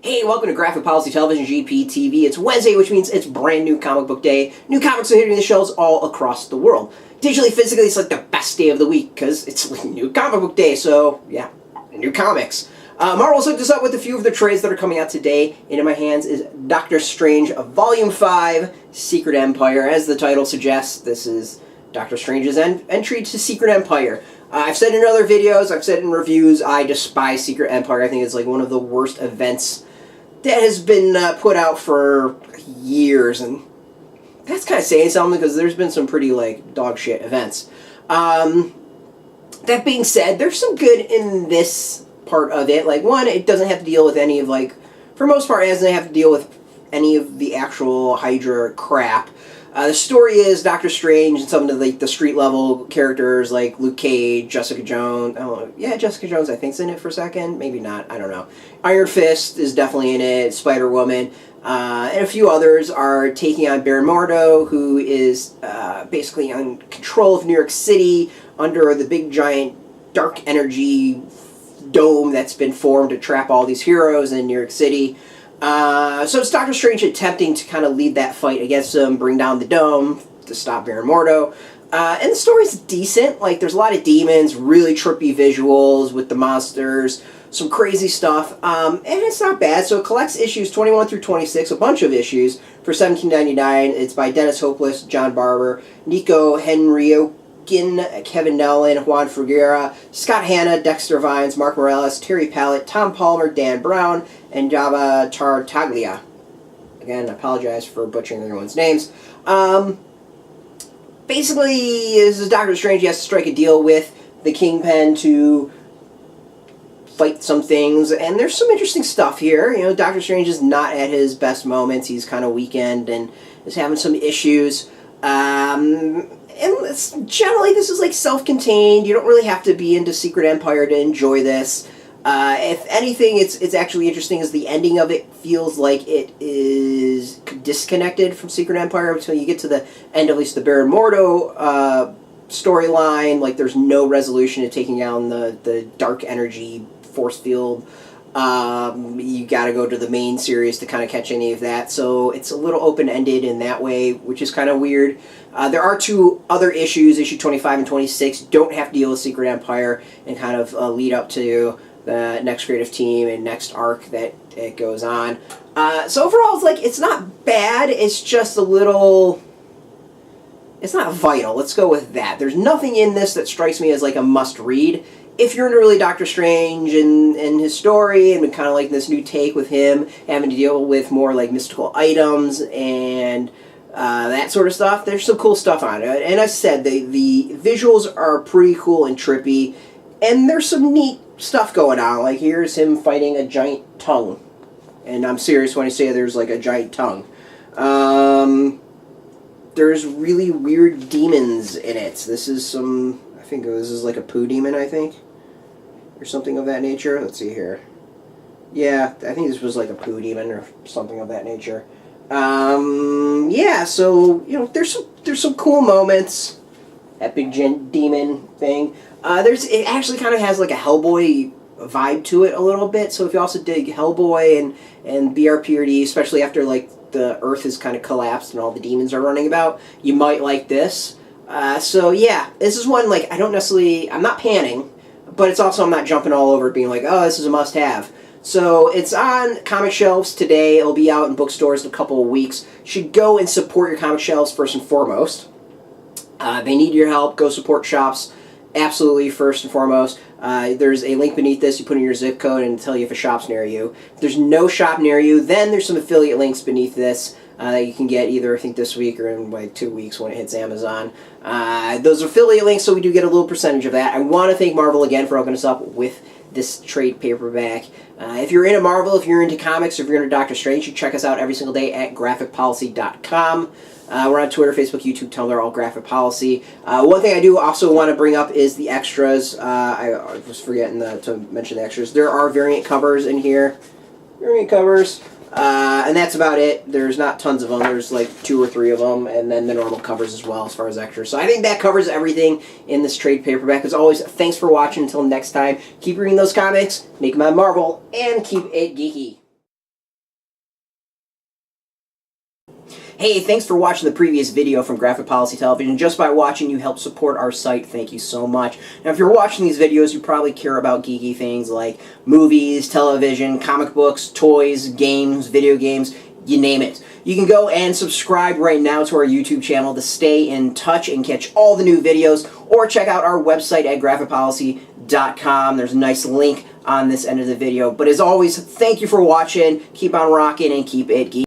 Hey, welcome to Graphic Policy Television, GPTV. It's Wednesday, which means it's brand new comic book day. New comics are hitting the shelves all across the world. Digitally, physically, it's like the best day of the week because it's like new comic book day, so yeah, new comics. Marvel's hooked us up with a few of the trades that are coming out today. And in my hands is Doctor Strange Volume 5, Secret Empire. As the title suggests, this is Doctor Strange's entry to Secret Empire. I've said in other videos, I've said in reviews, I despise Secret Empire. I think it's like one of the worst events that has been put out for years, and that's kind of saying something because there's been some pretty like dog shit events. That being said, there's some good in this part of it. Like, one, it doesn't have to deal with any of, like, for most part, it doesn't have to deal with any of the actual Hydra crap. The story is Doctor Strange and some of the street level characters like Luke Cage, Jessica Jones. Oh, yeah, Jessica Jones I think's in it for a second. Maybe not. I don't know. Iron Fist is definitely in it. Spider-Woman. And a few others are taking on Baron Mordo, who is basically on control of New York City under the big giant dark energy dome that's been formed to trap all these heroes in New York City. So it's Doctor Strange attempting to kind of lead that fight against them, bring down the dome to stop Baron Mordo. And the story's decent. Like, there's a lot of demons, really trippy visuals with the monsters, some crazy stuff. And it's not bad. So it collects issues 21 through 26, a bunch of issues, for $17.99. It's by Dennis Hopeless, John Barber, Niko, Henrichon, Kevin Nowlan, Juan Frigeri, Scott Hanna, Dexter Vines, Mark Morales, Terry Pallot, Tom Palmer, Dan Brown, and Java Tartaglia. Again, I apologize for butchering everyone's names. Basically, this is Doctor Strange. He has to strike a deal with the Kingpin to fight some things, and there's some interesting stuff here. You know, Doctor Strange is not at his best moments. He's kind of weakened and is having some issues. And generally, this is like self-contained. You don't really have to be into Secret Empire to enjoy this. If anything, it's actually interesting as the ending of it feels like it is disconnected from Secret Empire until you get to the end, at least the Baron Mordo storyline. Like, there's no resolution to taking down the dark energy force field. You gotta go to the main series to kind of catch any of that, so it's a little open-ended in that way, which is kind of weird. There are two other issues, issue 25 and 26, don't have to deal with Secret Empire and kind of lead up to the next creative team and next arc that it goes on. So overall, it's like, it's not bad, it's just a little... It's not vital, let's go with that. There's nothing in this that strikes me as like a must-read. If you're into really Doctor Strange and his story, and kind of like this new take with him having to deal with more like mystical items and that sort of stuff, there's some cool stuff on it. And as I said, the visuals are pretty cool and trippy, and there's some neat stuff going on. Like, here's him fighting a giant tongue. And I'm serious when I say there's like a giant tongue. There's really weird demons in it. This is some... I think this is like a poo demon, I think. Or something of that nature. Let's see here. Yeah, I think this was like a poo demon or something of that nature. Yeah, so, you know, there's some cool moments. That big demon thing. It actually kind of has like a Hellboy vibe to it a little bit. So if you also dig Hellboy and BRPRD, especially after like the Earth has kind of collapsed and all the demons are running about, you might like this. So yeah, this is one, like, I'm not panning, but it's also, I'm not jumping all over it being like, oh, this is a must-have. So it's on comic shelves today. It'll be out in bookstores in a couple of weeks. You should go and support your comic shelves first and foremost. They need your help. Go support shops. Absolutely, first and foremost. There's a link beneath this. You put in your zip code and it'll tell you if a shop's near you. If there's no shop near you, then there's some affiliate links beneath this that you can get either, I think, this week or in like 2 weeks when it hits Amazon. Those are affiliate links, so we do get a little percentage of that. I want to thank Marvel again for hooking us up with this trade paperback. If you're into Marvel, if you're into comics, or if you're into Doctor Strange, you check us out every single day at graphicpolicy.com. We're on Twitter, Facebook, YouTube, Tumblr, all Graphic Policy. One thing I do also want to bring up is the extras. I was forgetting to mention the extras. There are variant covers in here. Variant covers. And that's about it. There's not tons of them. There's like 2 or 3 of them, and then the normal covers as well as far as extras. So I think that covers everything in this trade paperback. As always, thanks for watching. Until next time, keep reading those comics, make them on Marvel, and keep it geeky. Hey, thanks for watching the previous video from Graphic Policy Television. Just by watching, you help support our site. Thank you so much. Now, if you're watching these videos, you probably care about geeky things like movies, television, comic books, toys, games, video games, you name it. You can go and subscribe right now to our YouTube channel to stay in touch and catch all the new videos, or check out our website at graphicpolicy.com. There's a nice link on this end of the video. But as always, thank you for watching. Keep on rocking and keep it geeky.